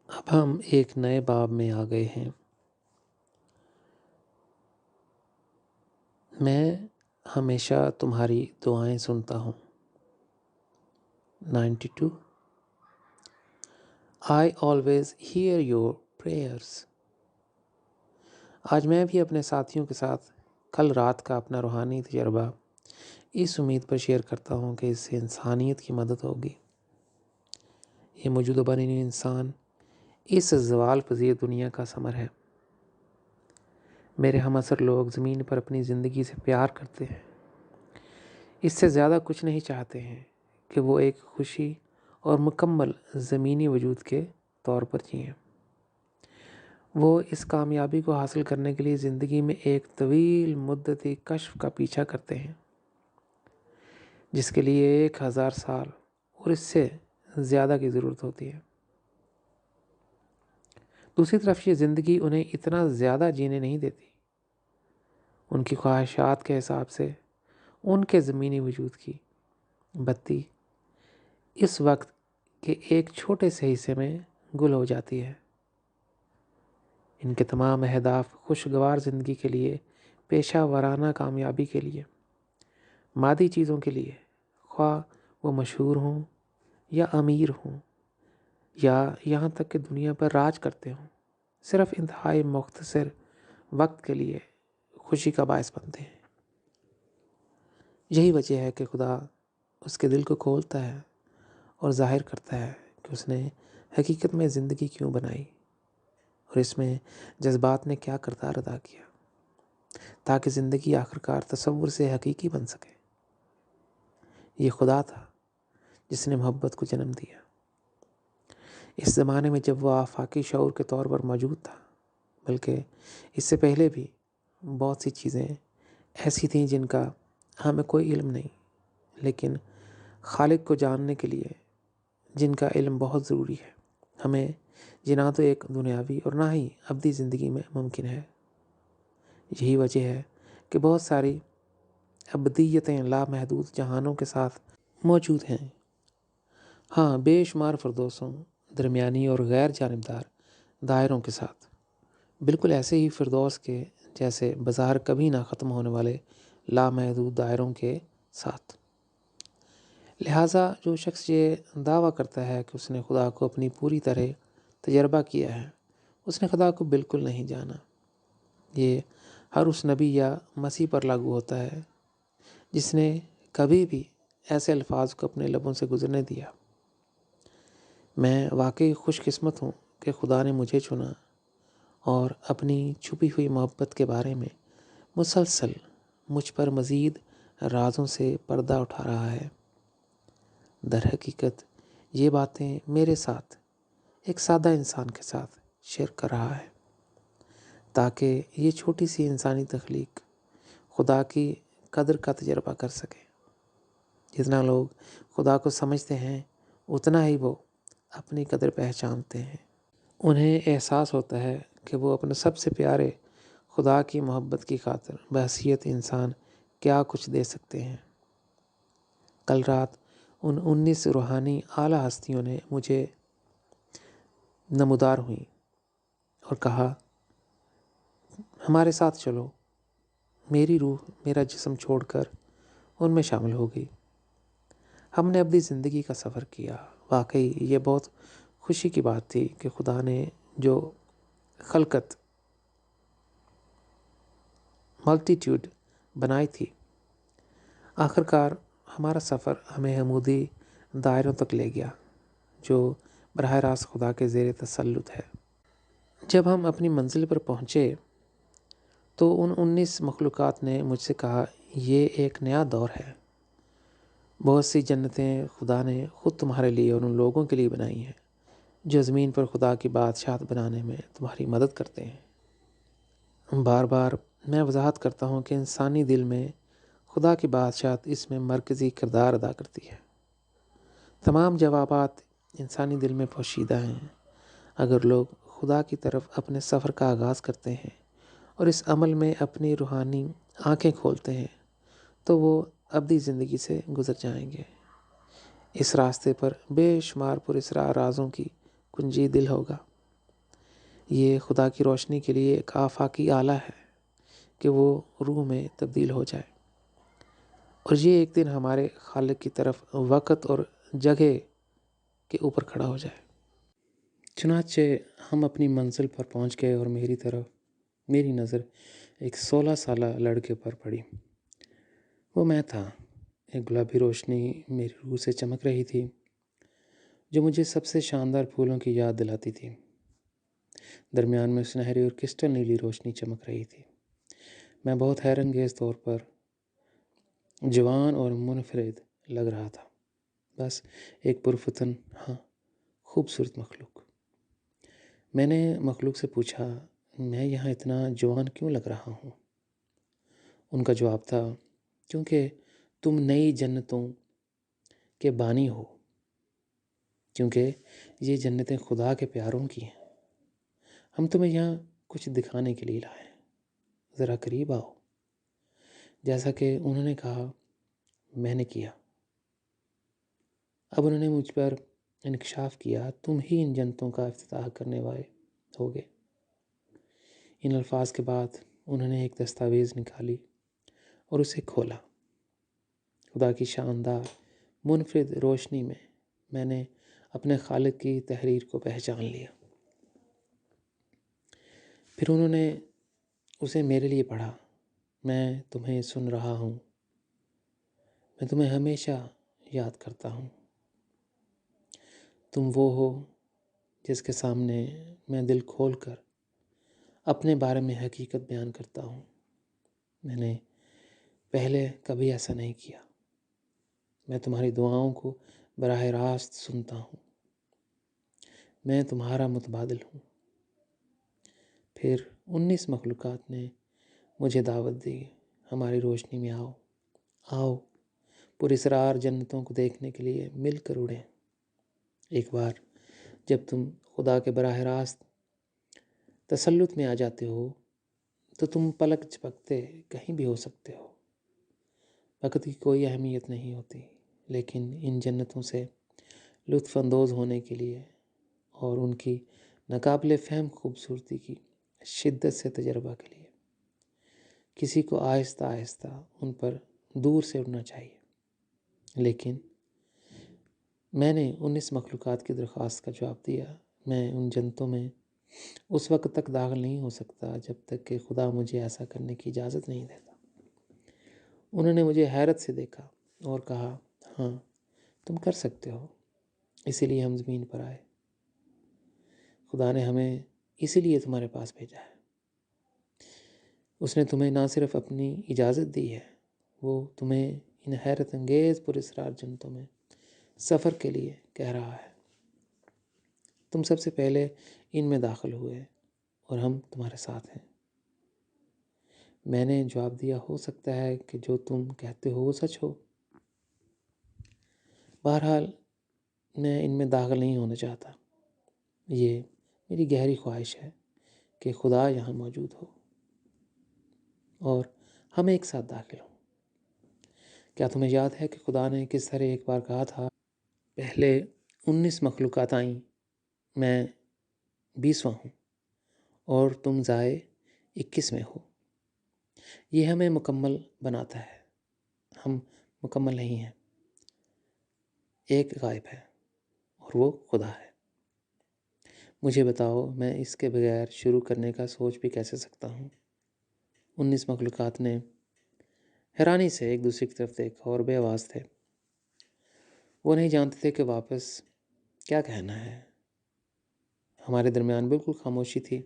اب ہم ایک نئے باب میں آ گئے ہیں۔ میں ہمیشہ تمہاری دعائیں سنتا ہوں۔ 92 I always hear your prayers۔ آج میں بھی اپنے ساتھیوں کے ساتھ کل رات کا اپنا روحانی تجربہ اس امید پر شیئر کرتا ہوں کہ اس سے انسانیت کی مدد ہوگی۔ یہ موجودہ بنی انسان اس زوال پذیر دنیا کا ثمر ہے۔ میرے ہم عصر لوگ زمین پر اپنی زندگی سے پیار کرتے ہیں، اس سے زیادہ کچھ نہیں چاہتے ہیں کہ وہ ایک خوشی اور مکمل زمینی وجود کے طور پر جئیں۔ وہ اس کامیابی کو حاصل کرنے کے لیے زندگی میں ایک طویل مدتی کشف کا پیچھا کرتے ہیں، جس کے لیے 1000 سال اور اس سے زیادہ کی ضرورت ہوتی ہے۔ دوسری طرف یہ زندگی انہیں اتنا زیادہ جینے نہیں دیتی۔ ان کی خواہشات کے حساب سے ان کے زمینی وجود کی بتی اس وقت کے ایک چھوٹے سے حصے میں گل ہو جاتی ہے۔ ان کے تمام اہداف خوشگوار زندگی کے لیے، پیشہ ورانہ کامیابی کے لیے، مادی چیزوں کے لیے، خواہ وہ مشہور ہوں یا امیر ہوں یا یہاں تک کہ دنیا پر راج کرتے ہوں، صرف انتہائی مختصر وقت کے لیے خوشی کا باعث بنتے ہیں۔ یہی وجہ ہے کہ خدا اس کے دل کو کھولتا ہے اور ظاہر کرتا ہے کہ اس نے حقیقت میں زندگی کیوں بنائی اور اس میں جذبات نے کیا کردار ادا کیا، تاکہ زندگی آخرکار تصور سے حقیقی بن سکے۔ یہ خدا تھا جس نے محبت کو جنم دیا، اس زمانے میں جب وہ آفاقی شعور کے طور پر موجود تھا، بلکہ اس سے پہلے بھی بہت سی چیزیں ایسی تھیں جن کا ہمیں کوئی علم نہیں، لیکن خالق کو جاننے کے لیے جن کا علم بہت ضروری ہے، ہمیں یہ نہ تو ایک دنیاوی اور نہ ہی ابدی زندگی میں ممکن ہے۔ یہی وجہ ہے کہ بہت ساری ابدیتیں لامحدود جہانوں کے ساتھ موجود ہیں، ہاں بے شمار فردوسوں، درمیانی اور غیر جانبدار دائروں کے ساتھ، بالکل ایسے ہی فردوس کے جیسے بظاہر کبھی نہ ختم ہونے والے لامحدود دائروں کے ساتھ۔ لہٰذا جو شخص یہ دعویٰ کرتا ہے کہ اس نے خدا کو اپنی پوری طرح تجربہ کیا ہے، اس نے خدا کو بالکل نہیں جانا۔ یہ ہر اس نبی یا مسیح پر لاگو ہوتا ہے جس نے کبھی بھی ایسے الفاظ کو اپنے لبوں سے گزرنے دیا۔ میں واقعی خوش قسمت ہوں کہ خدا نے مجھے چنا اور اپنی چھپی ہوئی محبت کے بارے میں مسلسل مجھ پر مزید رازوں سے پردہ اٹھا رہا ہے۔ در حقیقت یہ باتیں میرے ساتھ ایک سادہ انسان کے ساتھ شیئر کر رہا ہے، تاکہ یہ چھوٹی سی انسانی تخلیق خدا کی قدر کا تجربہ کر سکے۔ جتنا لوگ خدا کو سمجھتے ہیں اتنا ہی وہ اپنی قدر پہچانتے ہیں۔ انہیں احساس ہوتا ہے کہ وہ اپنے سب سے پیارے خدا کی محبت کی خاطر بحیثیت انسان کیا کچھ دے سکتے ہیں۔ کل رات ان 19 روحانی اعلیٰ ہستیوں نے مجھے نمودار ہوئیں اور کہا، ہمارے ساتھ چلو۔ میری روح میرا جسم چھوڑ کر ان میں شامل ہو گئی۔ ہم نے ابدی زندگی کا سفر کیا۔ واقعی یہ بہت خوشی کی بات تھی کہ خدا نے جو خلقت ملٹیٹیوڈ بنائی تھی، آخرکار ہمارا سفر ہمیں عمودی دائروں تک لے گیا جو براہ راست خدا کے زیر تسلط ہے۔ جب ہم اپنی منزل پر پہنچے تو ان 19 مخلوقات نے مجھ سے کہا، یہ ایک نیا دور ہے۔ بہت سی جنتیں خدا نے خود تمہارے لیے اور ان لوگوں کے لیے بنائی ہیں جو زمین پر خدا کی بادشاہت بنانے میں تمہاری مدد کرتے ہیں۔ بار بار میں وضاحت کرتا ہوں کہ انسانی دل میں خدا کی بادشاہت اس میں مرکزی کردار ادا کرتی ہے۔ تمام جوابات انسانی دل میں پوشیدہ ہیں۔ اگر لوگ خدا کی طرف اپنے سفر کا آغاز کرتے ہیں اور اس عمل میں اپنی روحانی آنکھیں کھولتے ہیں تو وہ ابدی زندگی سے گزر جائیں گے۔ اس راستے پر بے شمار پراسرار رازوں کی کنجی دل ہوگا۔ یہ خدا کی روشنی کے لیے ایک آفاقی آلہ ہے کہ وہ روح میں تبدیل ہو جائے، اور یہ ایک دن ہمارے خالق کی طرف وقت اور جگہ کے اوپر کھڑا ہو جائے۔ چنانچہ ہم اپنی منزل پر پہنچ گئے اور میری نظر ایک 16 سالہ لڑکے پر پڑی۔ وہ میں تھا۔ ایک گلابی روشنی میری روح سے چمک رہی تھی جو مجھے سب سے شاندار پھولوں کی یاد دلاتی تھی۔ درمیان میں سنہری اور کرسٹل نیلی روشنی چمک رہی تھی۔ میں بہت حیرت انگیز طور پر جوان اور منفرد لگ رہا تھا، بس ایک پرفتن خوبصورت مخلوق۔ میں نے مخلوق سے پوچھا، میں یہاں اتنا جوان کیوں لگ رہا ہوں؟ ان کا جواب تھا، کیونکہ تم نئی جنتوں کے بانی ہو، کیونکہ یہ جنتیں خدا کے پیاروں کی ہیں۔ ہم تمہیں یہاں کچھ دکھانے کے لیے لائے ہیں، ذرا قریب آؤ۔ جیسا کہ انہوں نے کہا میں نے کیا۔ اب انہوں نے مجھ پر انکشاف کیا، تم ہی ان جنتوں کا افتتاح کرنے والے ہوگے۔ ان الفاظ کے بعد انہوں نے ایک دستاویز نکالی اور اسے کھولا۔ خدا کی شاندار منفرد روشنی میں نے اپنے خالق کی تحریر کو پہچان لیا۔ پھر انہوں نے اسے میرے لیے پڑھا۔ میں تمہیں سن رہا ہوں، میں تمہیں ہمیشہ یاد کرتا ہوں۔ تم وہ ہو جس کے سامنے میں دل کھول کر اپنے بارے میں حقیقت بیان کرتا ہوں۔ میں نے پہلے کبھی ایسا نہیں کیا۔ میں تمہاری دعاؤں کو براہ راست سنتا ہوں۔ میں تمہارا متبادل ہوں۔ پھر 19 مخلوقات نے مجھے دعوت دی، ہماری روشنی میں آؤ، آؤ پراسرار جنتوں کو دیکھنے کے لیے مل کر اڑیں۔ ایک بار جب تم خدا کے براہ راست تسلط میں آ جاتے ہو تو تم پلک جھپکتے کہیں بھی ہو سکتے ہو۔ وقت کی کوئی اہمیت نہیں ہوتی، لیکن ان جنتوں سے لطف اندوز ہونے کے لیے اور ان کی ناقابل فہم خوبصورتی کی شدت سے تجربہ کے لیے کسی کو آہستہ آہستہ ان پر دور سے اڑنا چاہیے۔ لیکن میں نے 19 مخلوقات کی درخواست کا جواب دیا، میں ان جنتوں میں اس وقت تک داخل نہیں ہو سکتا جب تک کہ خدا مجھے ایسا کرنے کی اجازت نہیں دیتا۔ انہوں نے مجھے حیرت سے دیکھا اور کہا، ہاں تم کر سکتے ہو، اسی لیے ہم زمین پر آئے۔ خدا نے ہمیں اسی لیے تمہارے پاس بھیجا ہے۔ اس نے تمہیں نہ صرف اپنی اجازت دی ہے، وہ تمہیں ان حیرت انگیز پراسرار جنتوں میں سفر کے لیے کہہ رہا ہے۔ تم سب سے پہلے ان میں داخل ہوئے اور ہم تمہارے ساتھ ہیں۔ میں نے جواب دیا، ہو سکتا ہے کہ جو تم کہتے ہو وہ سچ ہو۔ بہرحال میں ان میں داخل نہیں ہونا چاہتا۔ یہ میری گہری خواہش ہے کہ خدا یہاں موجود ہو اور ہم ایک ساتھ داخل ہوں۔ کیا تمہیں یاد ہے کہ خدا نے کس طرح ایک بار کہا تھا، پہلے 19 مخلوقات آئیں، میں 20واں ہوں اور تم ضائع 21ویں ہو۔ یہ ہمیں مکمل بناتا ہے۔ ہم مکمل نہیں ہیں۔ ایک غائب ہے اور وہ خدا ہے۔ مجھے بتاؤ، میں اس کے بغیر شروع کرنے کا سوچ بھی کیسے سکتا ہوں؟ 19 مخلوقات نے حیرانی سے ایک دوسرے کی طرف دیکھا اور بے آواز تھے۔ وہ نہیں جانتے تھے کہ واپس کیا کہنا ہے۔ ہمارے درمیان بالکل خاموشی تھی،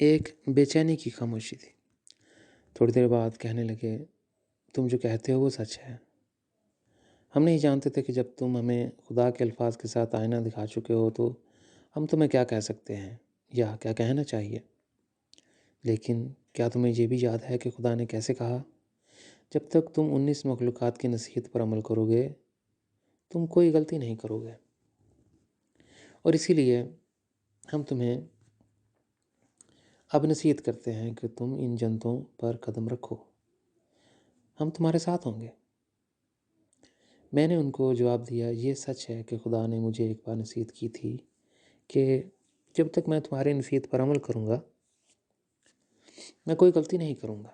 ایک بے چینی کی خاموشی تھی۔ تھوڑی دیر بعد کہنے لگے، تم جو کہتے ہو وہ سچ ہے۔ ہم نہیں جانتے تھے کہ جب تم ہمیں خدا کے الفاظ کے ساتھ آئینہ دکھا چکے ہو تو ہم تمہیں کیا کہہ سکتے ہیں یا کیا کہنا چاہیے۔ لیکن کیا تمہیں یہ بھی یاد ہے کہ خدا نے کیسے کہا، جب تک تم 19 مخلوقات کی نصیحت پر عمل کرو گے تم کوئی غلطی نہیں کرو گے، اور اسی لیے ہم تمہیں اب نصیحت کرتے ہیں کہ تم ان جنتوں پر قدم رکھو، ہم تمہارے ساتھ ہوں گے۔ میں نے ان کو جواب دیا، یہ سچ ہے کہ خدا نے مجھے ایک بار نصیحت کی تھی کہ جب تک میں تمہارے نصیحت پر عمل کروں گا میں کوئی غلطی نہیں کروں گا۔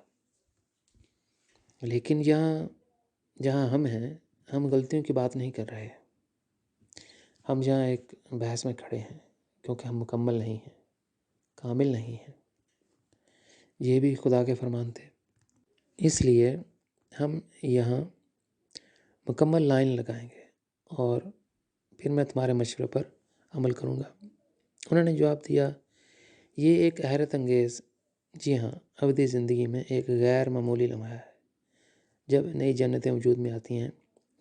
لیکن جہاں ہم ہیں، ہم غلطیوں کی بات نہیں کر رہے، ہم جہاں ایک بحث میں کھڑے ہیں، کیونکہ ہم مکمل نہیں ہیں، کامل نہیں ہیں۔ یہ بھی خدا کے فرمان تھے، اس لیے ہم یہاں مکمل لائن لگائیں گے اور پھر میں تمہارے مشورے پر عمل کروں گا۔ انہوں نے جواب دیا، یہ ایک حیرت انگیز، جی ہاں، ابدی زندگی میں ایک غیر معمولی لمحہ ہے۔ جب نئی جنتیں وجود میں آتی ہیں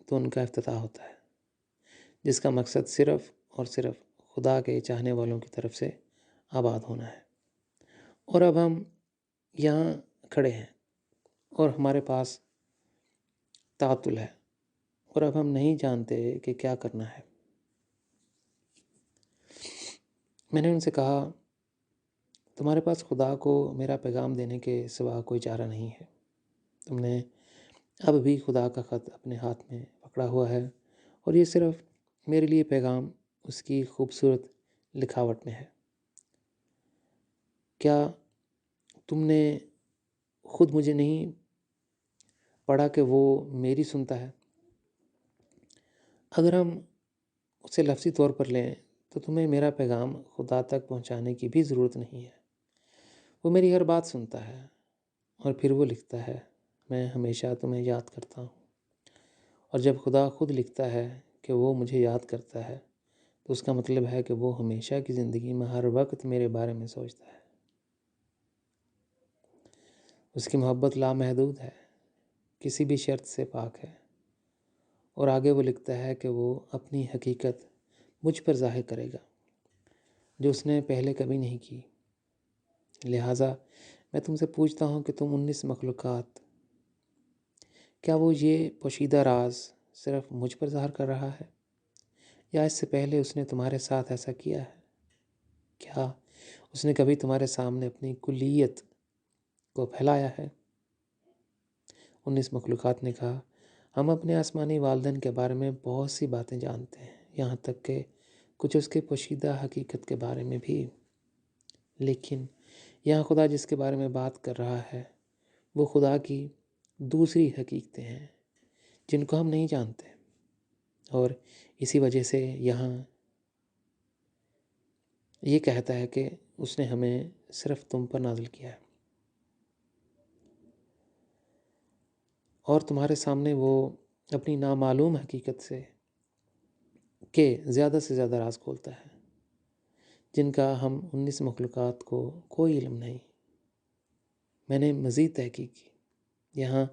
تو ان کا افتتاح ہوتا ہے، جس کا مقصد صرف اور صرف خدا کے چاہنے والوں کی طرف سے آباد ہونا ہے۔ اور اب ہم یہاں کھڑے ہیں اور ہمارے پاس تعطل ہے، اور اب ہم نہیں جانتے کہ کیا کرنا ہے۔ میں نے ان سے کہا، تمہارے پاس خدا کو میرا پیغام دینے کے سوا کوئی چارہ نہیں ہے۔ تم نے اب بھی خدا کا خط اپنے ہاتھ میں پکڑا ہوا ہے، اور یہ صرف میرے لیے پیغام اس کی خوبصورت لکھاوٹ میں ہے۔ کیا تم نے خود مجھے نہیں پڑھا کہ وہ میری سنتا ہے؟ اگر ہم اسے لفظی طور پر لیں تو تمہیں میرا پیغام خدا تک پہنچانے کی بھی ضرورت نہیں ہے۔ وہ میری ہر بات سنتا ہے، اور پھر وہ لکھتا ہے، میں ہمیشہ تمہیں یاد کرتا ہوں۔ اور جب خدا خود لکھتا ہے کہ وہ مجھے یاد کرتا ہے تو اس کا مطلب ہے کہ وہ ہمیشہ کی زندگی میں ہر وقت میرے بارے میں سوچتا ہے۔ اس کی محبت لامحدود ہے، کسی بھی شرط سے پاک ہے۔ اور آگے وہ لکھتا ہے کہ وہ اپنی حقیقت مجھ پر ظاہر کرے گا جو اس نے پہلے کبھی نہیں کی۔ لہٰذا میں تم سے پوچھتا ہوں کہ تم 19 مخلوقات، کیا وہ یہ پوشیدہ راز صرف مجھ پر ظاہر کر رہا ہے، یا اس سے پہلے اس نے تمہارے ساتھ ایسا کیا ہے؟ کیا اس نے کبھی تمہارے سامنے اپنی کلیت کو پھیلایا ہے؟ 19 مخلوقات نے کہا، ہم اپنے آسمانی والدین کے بارے میں بہت سی باتیں جانتے ہیں، یہاں تک کہ کچھ اس کے پوشیدہ حقیقت کے بارے میں بھی۔ لیکن یہاں خدا جس کے بارے میں بات کر رہا ہے وہ خدا کی دوسری حقیقتیں ہیں جن کو ہم نہیں جانتے، اور اسی وجہ سے یہاں یہ کہتا ہے کہ اس نے ہمیں صرف تم پر نازل کیا ہے، اور تمہارے سامنے وہ اپنی نامعلوم حقیقت سے زیادہ راز کھولتا ہے جن کا ہم 19 مخلوقات کو کوئی علم نہیں۔ میں نے مزید تحقیق کی، یہاں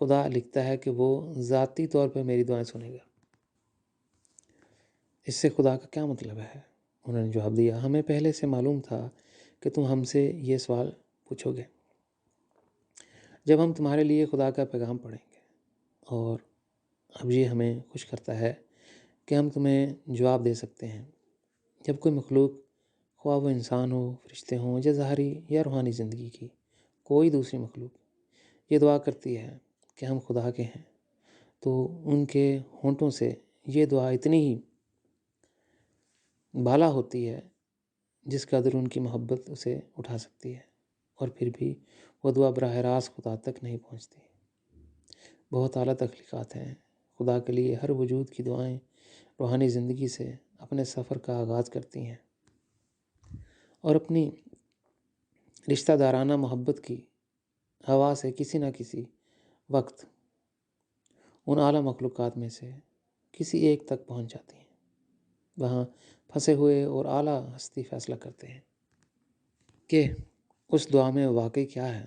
خدا لکھتا ہے کہ وہ ذاتی طور پر میری دعائیں سنے گا۔ اس سے خدا کا کیا مطلب ہے؟ انہوں نے جواب دیا، ہمیں پہلے سے معلوم تھا کہ تم ہم سے یہ سوال پوچھو گے جب ہم تمہارے لیے خدا کا پیغام پڑھیں گے، اور اب یہ ہمیں خوش کرتا ہے کہ ہم تمہیں جواب دے سکتے ہیں۔ جب کوئی مخلوق، خواہ وہ انسان ہو، فرشتے ہوں، یا ظاہری یا روحانی زندگی کی کوئی دوسری مخلوق، یہ دعا کرتی ہے کہ ہم خدا کے ہیں، تو ان کے ہونٹوں سے یہ دعا اتنی ہی بالا ہوتی ہے جس قدر ان کی محبت اسے اٹھا سکتی ہے، اور پھر بھی وہ دعا براہ راست خدا تک نہیں پہنچتی۔ بہت اعلیٰ تخلیقات ہیں، خدا کے لیے ہر وجود کی دعائیں روحانی زندگی سے اپنے سفر کا آغاز کرتی ہیں، اور اپنی رشتہ دارانہ محبت کی ہوا سے کسی نہ کسی وقت ان اعلیٰ مخلوقات میں سے کسی ایک تک پہنچ جاتی ہیں۔ وہاں پھنسے ہوئے اور اعلیٰ ہستی فیصلہ کرتے ہیں کہ اس دعا میں واقعی کیا ہے،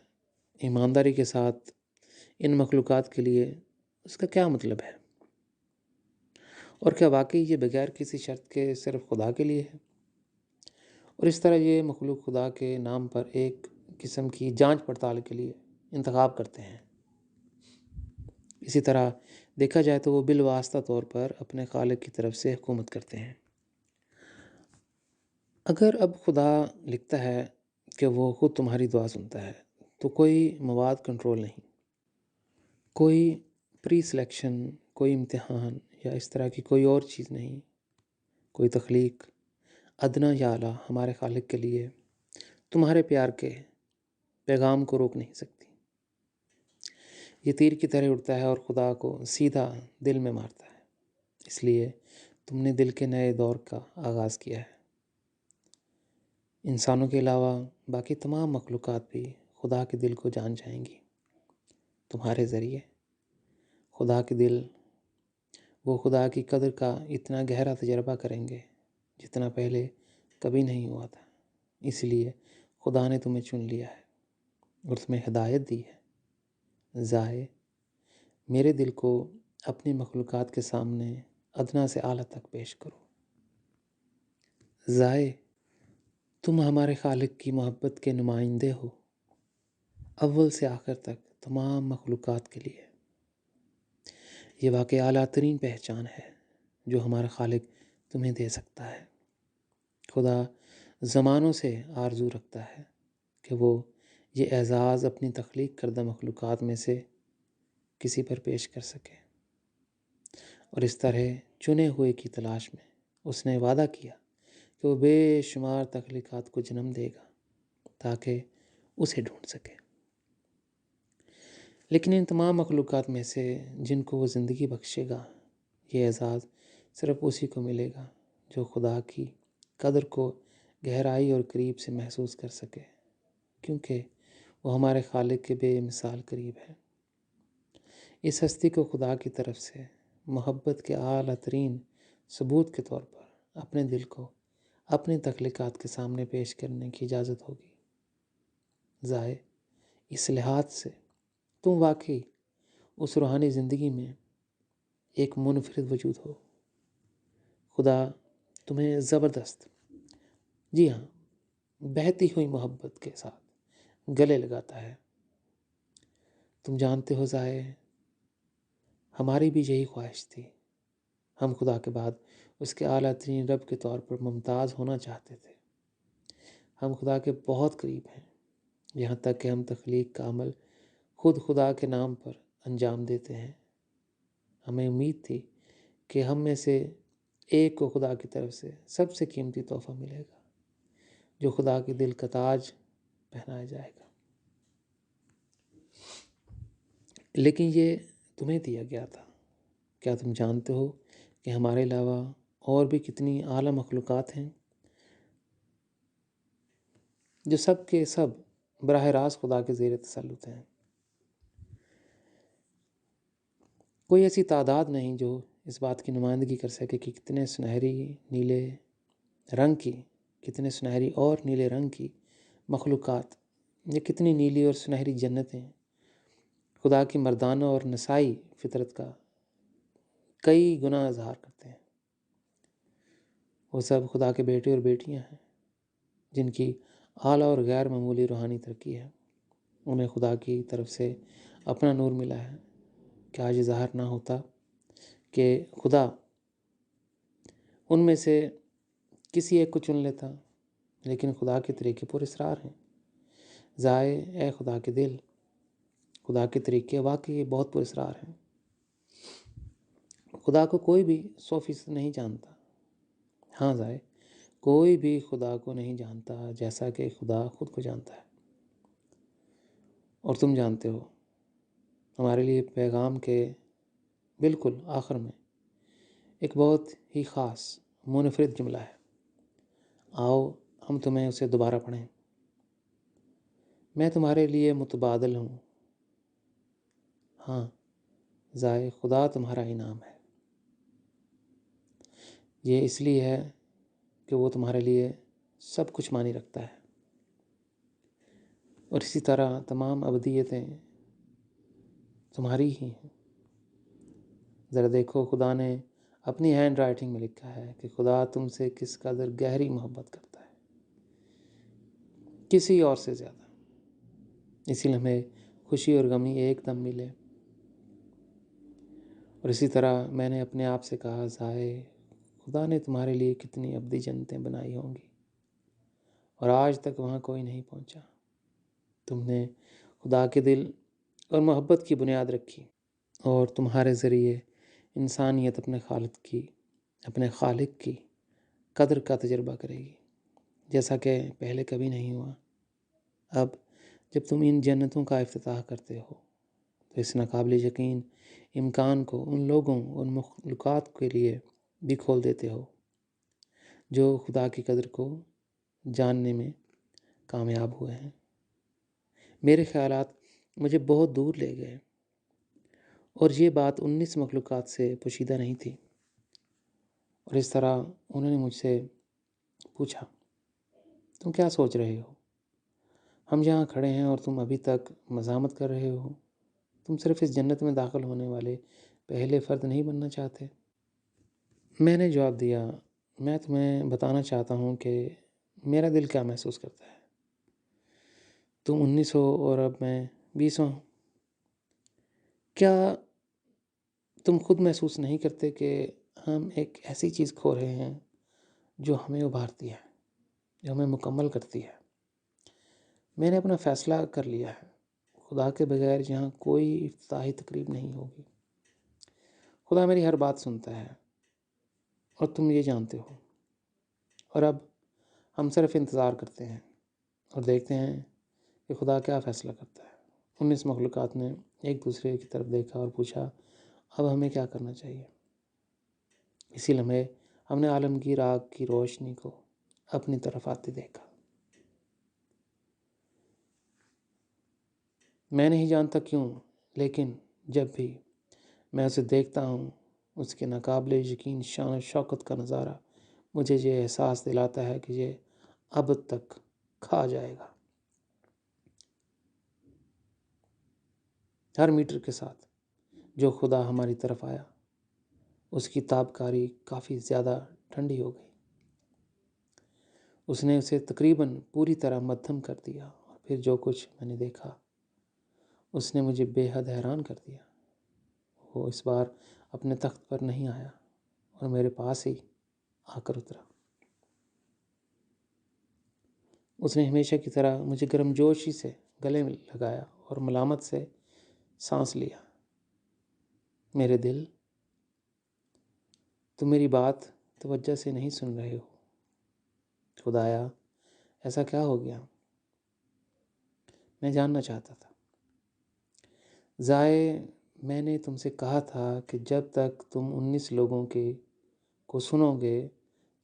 ایمانداری کے ساتھ ان مخلوقات کے لیے اس کا کیا مطلب ہے، اور کیا واقعی یہ بغیر کسی شرط کے صرف خدا کے لیے ہے۔ اور اس طرح یہ مخلوق خدا کے نام پر ایک قسم کی جانچ پڑتال کے لیے انتخاب کرتے ہیں۔ اسی طرح دیکھا جائے تو وہ بالواسطہ طور پر اپنے خالق کی طرف سے حکومت کرتے ہیں۔ اگر اب خدا لکھتا ہے کہ وہ خود تمہاری دعا سنتا ہے تو کوئی مواد کنٹرول نہیں، کوئی پری سلیکشن، کوئی امتحان یا اس طرح کی کوئی اور چیز نہیں، کوئی تخلیق۔ ادنا یا اعلیٰ ہمارے خالق کے لیے تمہارے پیار کے پیغام کو روک نہیں سکتی۔ یہ تیر کی طرح اڑتا ہے اور خدا کو سیدھا دل میں مارتا ہے۔ اس لیے تم نے دل کے نئے دور کا آغاز کیا ہے۔ انسانوں کے علاوہ باقی تمام مخلوقات بھی خدا کے دل کو جان جائیں گی تمہارے ذریعے۔ خدا کے دل وہ خدا کی قدر کا اتنا گہرا تجربہ کریں گے جتنا پہلے کبھی نہیں ہوا تھا۔ اس لیے خدا نے تمہیں چن لیا ہے اور تمہیں ہدایت دی ہے، ضائع میرے دل کو اپنی مخلوقات کے سامنے ادنا سے اعلیٰ تک پیش کرو۔ ضائع تم ہمارے خالق کی محبت کے نمائندے ہو، اول سے آخر تک تمام مخلوقات کے لیے۔ یہ واقعی اعلیٰ ترین پہچان ہے جو ہمارا خالق تمہیں دے سکتا ہے۔ خدا زمانوں سے آرزو رکھتا ہے کہ وہ یہ اعزاز اپنی تخلیق کردہ مخلوقات میں سے کسی پر پیش کر سکے، اور اس طرح چنے ہوئے کی تلاش میں اس نے وعدہ کیا کہ وہ بے شمار تخلیقات کو جنم دے گا تاکہ اسے ڈھونڈ سکے۔ لیکن ان تمام مخلوقات میں سے جن کو وہ زندگی بخشے گا، یہ اعزاز صرف اسی کو ملے گا جو خدا کی قدر کو گہرائی اور قریب سے محسوس کر سکے، کیونکہ وہ ہمارے خالق کے بے مثال قریب ہے۔ اس ہستی کو خدا کی طرف سے محبت کے اعلیٰ ترین ثبوت کے طور پر اپنے دل کو اپنی تخلیقات کے سامنے پیش کرنے کی اجازت ہوگی۔ ضائع اس لحاظ سے تم واقعی اس روحانی زندگی میں ایک منفرد وجود ہو۔ خدا تمہیں زبردست، جی ہاں، بہتی ہوئی محبت کے ساتھ گلے لگاتا ہے۔ تم جانتے ہو ضائع، ہماری بھی یہی خواہش تھی۔ ہم خدا کے بعد اس کے اعلیٰ ترین رب کے طور پر ممتاز ہونا چاہتے تھے۔ ہم خدا کے بہت قریب ہیں، یہاں تک کہ ہم تخلیق کا عمل خود خدا کے نام پر انجام دیتے ہیں۔ ہمیں امید تھی کہ ہم میں سے ایک کو خدا کی طرف سے سب سے قیمتی تحفہ ملے گا جو خدا کے دل کا تاج پہنایا جائے گا، لیکن یہ تمہیں دیا گیا تھا۔ کیا تم جانتے ہو کہ ہمارے علاوہ اور بھی کتنی اعلیٰ مخلوقات ہیں جو سب کے سب براہ راست خدا کے زیر تسلط ہیں؟ کوئی ایسی تعداد نہیں جو اس بات کی نمائندگی کر سکے کہ کتنے سنہری اور نیلے رنگ کی مخلوقات یا کتنی نیلی اور سنہری جنتیں خدا کی مردانہ اور نسائی فطرت کا کئی گنا اظہار کرتے ہیں۔ وہ سب خدا کے بیٹے اور بیٹیاں ہیں جن کی اعلیٰ اور غیر معمولی روحانی ترقی ہے۔ انہیں خدا کی طرف سے اپنا نور ملا ہے۔ کیا یہ ظاہر نہ ہوتا کہ خدا ان میں سے کسی ایک کو چن لیتا؟ لیکن خدا کے طریقے پر اسرار ہیں۔ ضائع اے خدا کے دل، خدا کے طریقے واقعی بہت پر اسرار ہیں۔ خدا کو کوئی بھی 100% نہیں جانتا۔ ہاں ضائع کوئی بھی خدا کو نہیں جانتا جیسا کہ خدا خود کو جانتا ہے۔ اور تم جانتے ہو، ہمارے لیے پیغام کے بالکل آخر میں ایک بہت ہی خاص منفرد جملہ ہے۔ آؤ ہم تمہیں اسے دوبارہ پڑھیں۔ میں تمہارے لیے متبادل ہوں۔ ہاں ضائع خدا تمہارا انعام ہے۔ یہ اس لیے ہے کہ وہ تمہارے لیے سب کچھ معنی رکھتا ہے، اور اسی طرح تمام ابدیتیں تمہاری ہی ہیں۔ ذرا دیکھو، خدا نے اپنی ہینڈ رائٹنگ میں لکھا ہے کہ خدا تم سے کس قدر گہری محبت کرتا ہے، کسی اور سے زیادہ۔ اسی لمحے خوشی اور غمی ایک دم ملے۔ اور اسی طرح میں نے اپنے آپ سے کہا، ضائع خدا نے تمہارے لیے کتنی ابدی جنتیں بنائی ہوں گی، اور آج تک وہاں کوئی نہیں پہنچا۔ تم نے خدا کے دل اور محبت کی بنیاد رکھی، اور تمہارے ذریعے انسانیت اپنے خالق کی قدر کا تجربہ کرے گی، جیسا کہ پہلے کبھی نہیں ہوا۔ اب جب تم ان جنتوں کا افتتاح کرتے ہو تو اس ناقابل یقین امکان کو ان لوگوں اور مخلوقات کے لیے بھی کھول دیتے ہو جو خدا کی قدر کو جاننے میں کامیاب ہوئے ہیں۔ میرے خیالات مجھے بہت دور لے گئے، اور یہ بات 19 مخلوقات سے پوشیدہ نہیں تھی، اور اس طرح انہوں نے مجھ سے پوچھا، تم کیا سوچ رہے ہو؟ ہم یہاں کھڑے ہیں اور تم ابھی تک مزاحمت کر رہے ہو۔ تم صرف اس جنت میں داخل ہونے والے پہلے فرد نہیں بننا چاہتے؟ میں نے جواب دیا، میں تمہیں بتانا چاہتا ہوں کہ میرا دل کیا محسوس کرتا ہے۔ تم 19 ہو اور اب میں 20 ہوں۔ کیا تم خود محسوس نہیں کرتے کہ ہم ایک ایسی چیز کھو رہے ہیں جو ہمیں ابھارتی ہے، جو ہمیں مکمل کرتی ہے؟ میں نے اپنا فیصلہ کر لیا ہے، خدا کے بغیر یہاں کوئی افتتاحی تقریب نہیں ہوگی۔ خدا میری ہر بات سنتا ہے اور تم یہ جانتے ہو، اور اب ہم صرف انتظار کرتے ہیں اور دیکھتے ہیں کہ خدا کیا فیصلہ کرتا ہے۔ 19 مخلوقات نے ایک دوسرے کی طرف دیکھا اور پوچھا، اب ہمیں کیا کرنا چاہیے؟ اسی لمحے ہم نے عالمگیر آگ کی روشنی کو اپنی طرف آتے دیکھا۔ میں نہیں جانتا کیوں، لیکن جب بھی میں اسے دیکھتا ہوں، اس کے ناقابل یقین شان و شوکت کا نظارہ مجھے یہ احساس دلاتا ہے کہ یہ اب تک کھا جائے گا۔ ہر میٹر کے ساتھ جو خدا ہماری طرف آیا، اس کی تابکاری کافی زیادہ ٹھنڈی ہو گئی۔ اس نے اسے تقریباً پوری طرح مدھم کر دیا، اور پھر جو کچھ میں نے دیکھا اس نے مجھے بے حد حیران کر دیا۔ وہ اس بار اپنے تخت پر نہیں آیا اور میرے پاس ہی آ کر اترا۔ اس نے ہمیشہ کی طرح مجھے گرم جوشی سے گلے میں لگایا اور ملامت سے سانس لیا۔ میرے دل، تم میری بات توجہ سے نہیں سن رہے ہو۔ خدایا، ایسا کیا ہو گیا؟ میں جاننا چاہتا تھا۔ ضائع، میں نے تم سے کہا تھا کہ جب تک تم 19 لوگوں کو سنو گے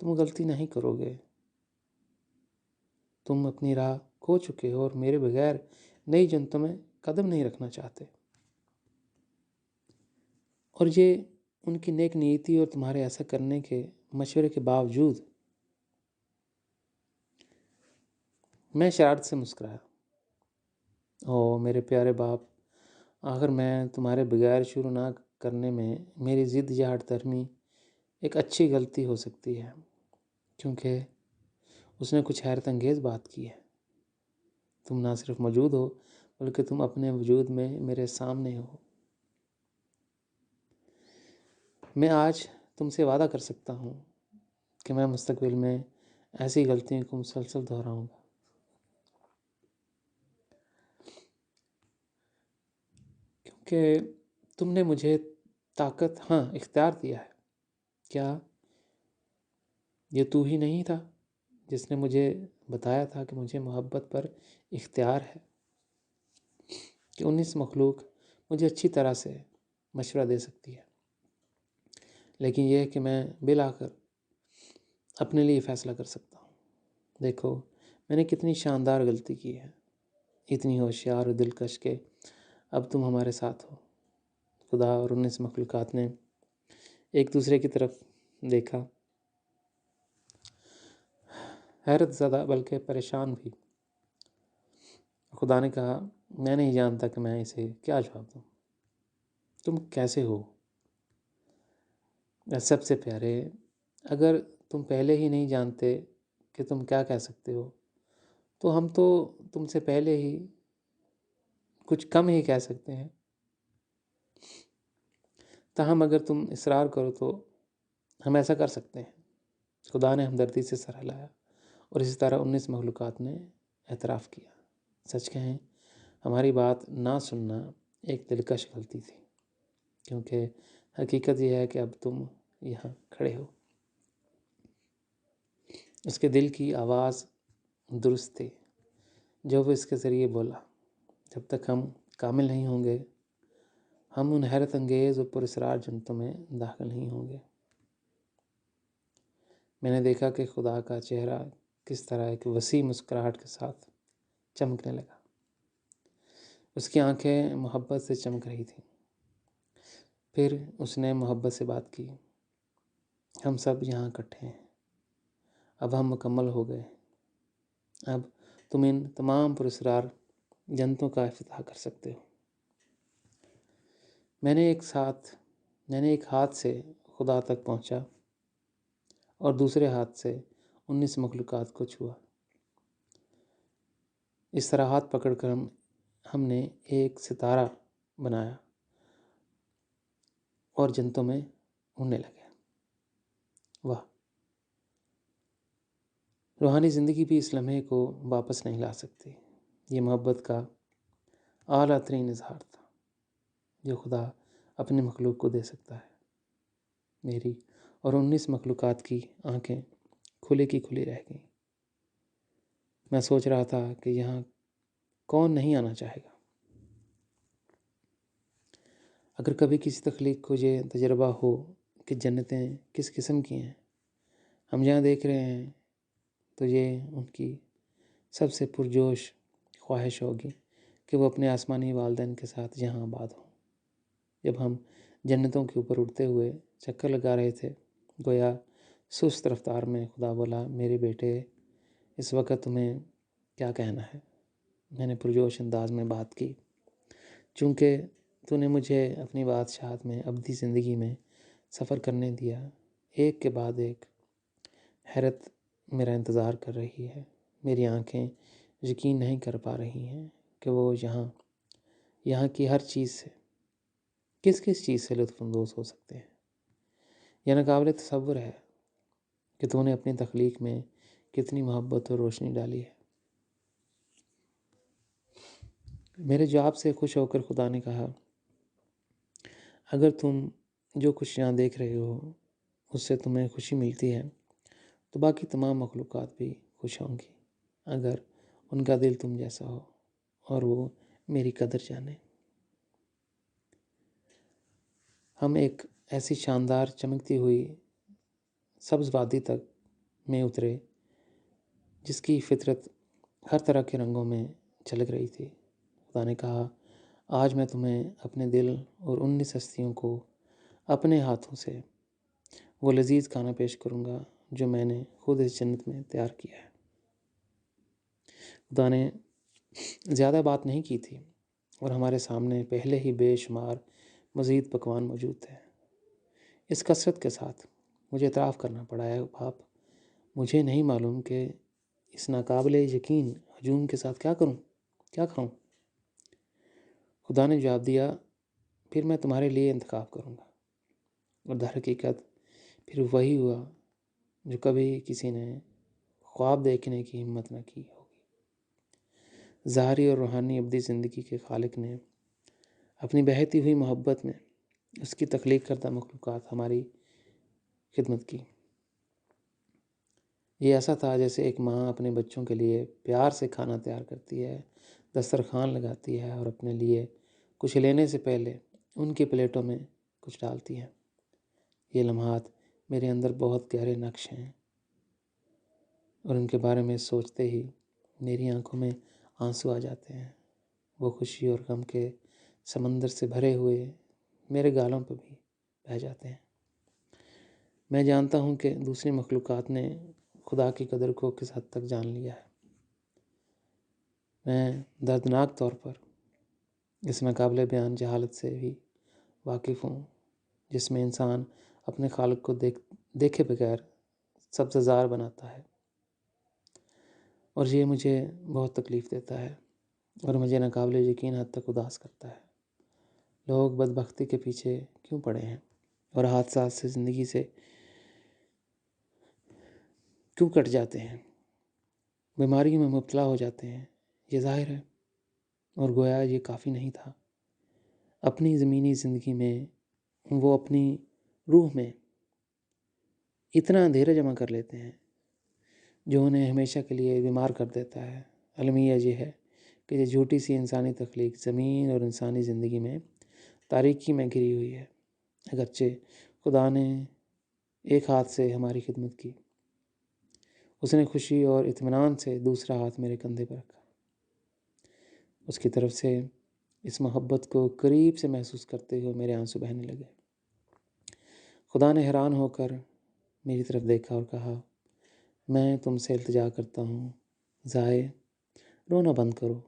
تم غلطی نہیں کرو گے۔ تم اپنی راہ کھو چکے ہو اور میرے بغیر نئی جنتوں میں قدم نہیں رکھنا چاہتے، اور یہ ان کی نیک نیتی اور تمہارے ایسا کرنے کے مشورے کے باوجود۔ میں شرارت سے مسکرایا، او میرے پیارے باپ، آخر میں تمہارے بغیر شروع نہ کرنے میں میری ضد یا ہٹ دھرمی ایک اچھی غلطی ہو سکتی ہے، کیونکہ اس نے کچھ حیرت انگیز بات کی ہے۔ تم نہ صرف موجود ہو بلکہ تم اپنے وجود میں میرے سامنے ہو۔ میں آج تم سے وعدہ کر سکتا ہوں کہ میں مستقبل میں ایسی غلطیوں کو مسلسل دہراؤں گا۔ کیونکہ تم نے مجھے طاقت، اختیار دیا ہے۔ کیا یہ تو ہی نہیں تھا جس نے مجھے بتایا تھا کہ مجھے محبت پر اختیار ہے، کہ 19 مخلوق مجھے اچھی طرح سے مشورہ دے سکتی ہے، لیکن یہ ہے کہ میں بالآخر اپنے لیے فیصلہ کر سکتا ہوں۔ دیکھو میں نے کتنی شاندار غلطی کی ہے، اتنی ہوشیار اور دلکش کہ اب تم ہمارے ساتھ ہو۔ خدا اور 19 مخلوقات نے ایک دوسرے کی طرف دیکھا، حیرت زدہ بلکہ پریشان بھی۔ خدا نے کہا، میں نہیں جانتا کہ میں اسے کیا جواب دوں۔ تم کیسے ہو؟ سب سے پیارے، اگر تم پہلے ہی نہیں جانتے کہ تم کیا کہہ سکتے ہو تو ہم تو تم سے پہلے ہی کچھ کم ہی کہہ سکتے ہیں۔ تاہم اگر تم اصرار کرو تو ہم ایسا کر سکتے ہیں۔ خدا نے ہمدردی سے سر ہلایا اور اسی طرح 19 مخلوقات نے اعتراف کیا، سچ کہیں ہماری بات نہ سننا ایک دلکش غلطی تھی، کیونکہ حقیقت یہ ہے کہ اب تم یہاں کھڑے ہو۔ اس کے دل کی آواز درست تھی جو وہ اس کے ذریعے بولا، جب تک ہم کامل نہیں ہوں گے ہم ان حیرت انگیز اور پراسرار جنتوں میں داخل نہیں ہوں گے۔ میں نے دیکھا کہ خدا کا چہرہ کس طرح ایک وسیع مسکراہٹ کے ساتھ چمکنے لگا۔ اس کی آنکھیں محبت سے چمک رہی تھیں۔ پھر اس نے محبت سے بات کی، ہم سب یہاں اکٹھے ہیں، اب ہم مکمل ہو گئے، اب تم ان تمام پراسرار جنتوں کا افتتاح کر سکتے ہو۔ میں نے ایک ہاتھ سے خدا تک پہنچا اور دوسرے ہاتھ سے 19 مخلوقات کو چھوا۔ اس طرح ہاتھ پکڑ کر ہم نے ایک ستارہ بنایا اور جنتوں میں اڑنے لگے۔ واہ! روحانی زندگی بھی اس لمحے کو واپس نہیں لا سکتی۔ یہ محبت کا اعلیٰ ترین اظہار تھا جو خدا اپنے مخلوق کو دے سکتا ہے۔ میری اور 19 مخلوقات کی آنکھیں کھلے کی کھلی رہ گئیں۔ میں سوچ رہا تھا کہ یہاں کون نہیں آنا چاہے گا۔ اگر کبھی کسی تخلیق کو یہ تجربہ ہو کہ جنتیں کس قسم کی ہیں ہم یہاں دیکھ رہے ہیں، تو یہ ان کی سب سے پرجوش خواہش ہوگی کہ وہ اپنے آسمانی والدین کے ساتھ یہاں آباد ہوں۔ جب ہم جنتوں کے اوپر اڑتے ہوئے چکر لگا رہے تھے، گویا سست رفتار میں خدا بولا، میرے بیٹے، اس وقت تمہیں کیا کہنا ہے؟ میں نے پرجوش انداز میں بات کی، چونکہ تو نے مجھے اپنی بادشاہت میں ابدی زندگی میں سفر کرنے دیا۔ ایک کے بعد ایک حیرت میرا انتظار کر رہی ہے۔ میری آنکھیں یقین نہیں کر پا رہی ہیں کہ وہ یہاں کی ہر چیز سے کس چیز سے لطف اندوز ہو سکتے ہیں۔ یہ ناقابل تصور ہے کہ تو نے اپنی تخلیق میں کتنی محبت اور روشنی ڈالی ہے۔ میرے جواب سے خوش ہو کر خدا نے کہا، اگر تم جو کچھ یہاں دیکھ رہے ہو اس سے تمہیں خوشی ملتی ہے تو باقی تمام مخلوقات بھی خوش ہوں گی اگر ان کا دل تم جیسا ہو اور وہ میری قدر جانے۔ ہم ایک ایسی شاندار چمکتی ہوئی سبز وادی تک میں اترے جس کی فطرت ہر طرح کے رنگوں میں جھلک رہی تھی۔ خدا نے کہا، آج میں تمہیں اپنے دل اور 19 ہستیوں کو اپنے ہاتھوں سے وہ لذیذ کھانا پیش کروں گا جو میں نے خود اس جنت میں تیار کیا ہے۔ خدا نے زیادہ بات نہیں کی تھی اور ہمارے سامنے پہلے ہی بے شمار مزید پکوان موجود تھے۔ اس کثرت کے ساتھ مجھے اعتراف کرنا پڑا ہے باپ، مجھے نہیں معلوم کہ اس ناقابل یقین ہجوم کے ساتھ کیا کھاؤں۔ خدا نے جواب دیا، پھر میں تمہارے لیے انتخاب کروں گا۔ اور در حقیقت پھر وہی ہوا جو کبھی کسی نے خواب دیکھنے کی ہمت نہ کی ہوگی۔ ظاہری اور روحانی ابدی زندگی کے خالق نے اپنی بہتی ہوئی محبت میں اس کی تخلیق کردہ مخلوقات ہماری خدمت کی۔ یہ ایسا تھا جیسے ایک ماں اپنے بچوں کے لیے پیار سے کھانا تیار کرتی ہے، دسترخوان لگاتی ہے اور اپنے لیے کچھ لینے سے پہلے ان کی پلیٹوں میں کچھ ڈالتی ہے۔ یہ لمحات میرے اندر بہت گہرے نقش ہیں اور ان کے بارے میں سوچتے ہی میری آنکھوں میں آنسو آ جاتے ہیں۔ وہ خوشی اور غم کے سمندر سے بھرے ہوئے میرے گالوں پہ بھی بہہ جاتے ہیں۔ میں جانتا ہوں کہ دوسری مخلوقات نے خدا کی قدر کو کس حد تک جان لیا ہے۔ میں دردناک طور پر اس ناقابل بیان جہالت سے بھی واقف ہوں جس میں انسان اپنے خالق کو دیکھے بغیر سبززار بناتا ہے، اور یہ مجھے بہت تکلیف دیتا ہے اور مجھے ناقابل یقین حد تک اداس کرتا ہے۔ لوگ بدبختی کے پیچھے کیوں پڑے ہیں اور حادثات سے زندگی سے کیوں کٹ جاتے ہیں، بیماریوں میں مبتلا ہو جاتے ہیں؟ یہ ظاہر ہے اور گویا یہ کافی نہیں تھا۔ اپنی زمینی زندگی میں وہ اپنی روح میں اتنا اندھیرا جمع کر لیتے ہیں جو انہیں ہمیشہ کے لیے بیمار کر دیتا ہے۔ المیہ یہ ہے کہ یہ جھوٹی سی انسانی تخلیق زمین اور انسانی زندگی میں تاریکی میں گری ہوئی ہے۔ اگرچہ خدا نے ایک ہاتھ سے ہماری خدمت کی، اس نے خوشی اور اطمینان سے دوسرا ہاتھ میرے کندھے پر رکھا۔ اس کی طرف سے اس محبت کو قریب سے محسوس کرتے ہوئے میرے آنسو بہنے لگے۔ خدا نے حیران ہو کر میری طرف دیکھا اور کہا، میں تم سے التجا کرتا ہوں، ضائع رونا بند کرو،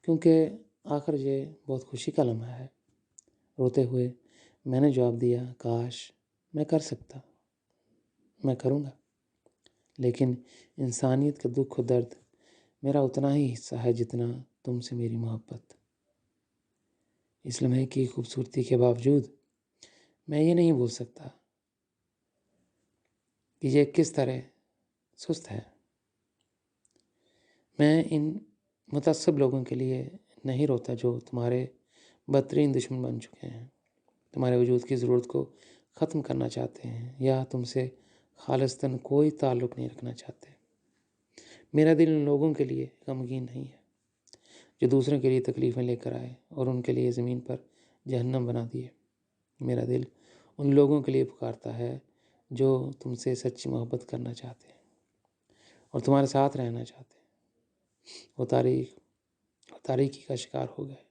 کیونکہ آخر یہ بہت خوشی کا لمحہ ہے۔ روتے ہوئے میں نے جواب دیا، کاش میں کر سکتا، میں کروں گا، لیکن انسانیت کا دکھ و درد میرا اتنا ہی حصہ ہے جتنا تم سے میری محبت۔ اس لمحے کی خوبصورتی کے باوجود میں یہ نہیں بھول سکتا کہ یہ کس طرح سست ہے۔ میں ان متعصب لوگوں کے لیے نہیں روتا جو تمہارے بدترین دشمن بن چکے ہیں، تمہارے وجود کی ضرورت کو ختم کرنا چاہتے ہیں یا تم سے خالصتاً کوئی تعلق نہیں رکھنا چاہتے۔ میرا دل ان لوگوں کے لیے غمگین نہیں ہے جو دوسروں کے لیے تکلیفیں لے کر آئے اور ان کے لیے زمین پر جہنم بنا دیے۔ میرا دل ان لوگوں کے لیے پکارتا ہے جو تم سے سچی محبت کرنا چاہتے ہیں اور تمہارے ساتھ رہنا چاہتے ہیں۔ وہ تاریکی کا شکار ہو گئے۔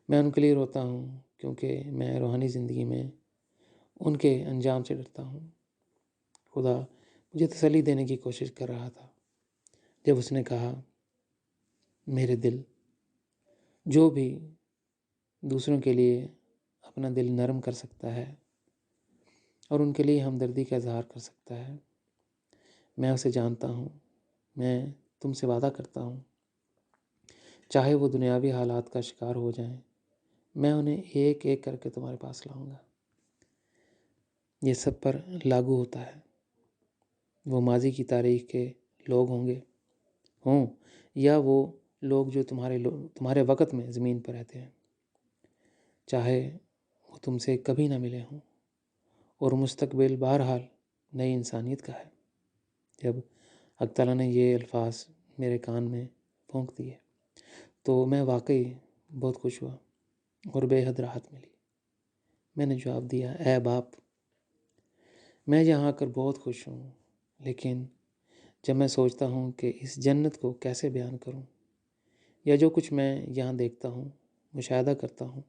میں ان کے لیے روتا ہوں کیونکہ میں روحانی زندگی میں ان کے انجام سے ڈرتا ہوں۔ خدا مجھے تسلی دینے کی کوشش کر رہا تھا جب اس نے کہا، میرے دل جو بھی دوسروں کے لیے اپنا دل نرم کر سکتا ہے اور ان کے لیے ہمدردی کا اظہار کر سکتا ہے، میں اسے جانتا ہوں۔ میں تم سے وعدہ کرتا ہوں، چاہے وہ دنیاوی حالات کا شکار ہو جائیں، میں انہیں ایک ایک کر کے تمہارے پاس لاؤں گا۔ یہ سب پر لاگو ہوتا ہے۔ وہ ماضی کی تاریخ کے لوگ ہوں یا وہ لوگ جو تمہارے وقت میں زمین پر رہتے ہیں، چاہے وہ تم سے کبھی نہ ملے ہوں، اور مستقبل بہرحال نئی انسانیت کا ہے۔ جب حق تعالیٰ نے یہ الفاظ میرے کان میں پھونک دیے تو میں واقعی بہت خوش ہوا اور بے حد راحت ملی۔ میں نے جواب دیا، اے باپ، میں یہاں آ کر بہت خوش ہوں، لیکن جب میں سوچتا ہوں کہ اس جنت کو کیسے بیان کروں یا جو کچھ میں یہاں دیکھتا ہوں، مشاہدہ کرتا ہوں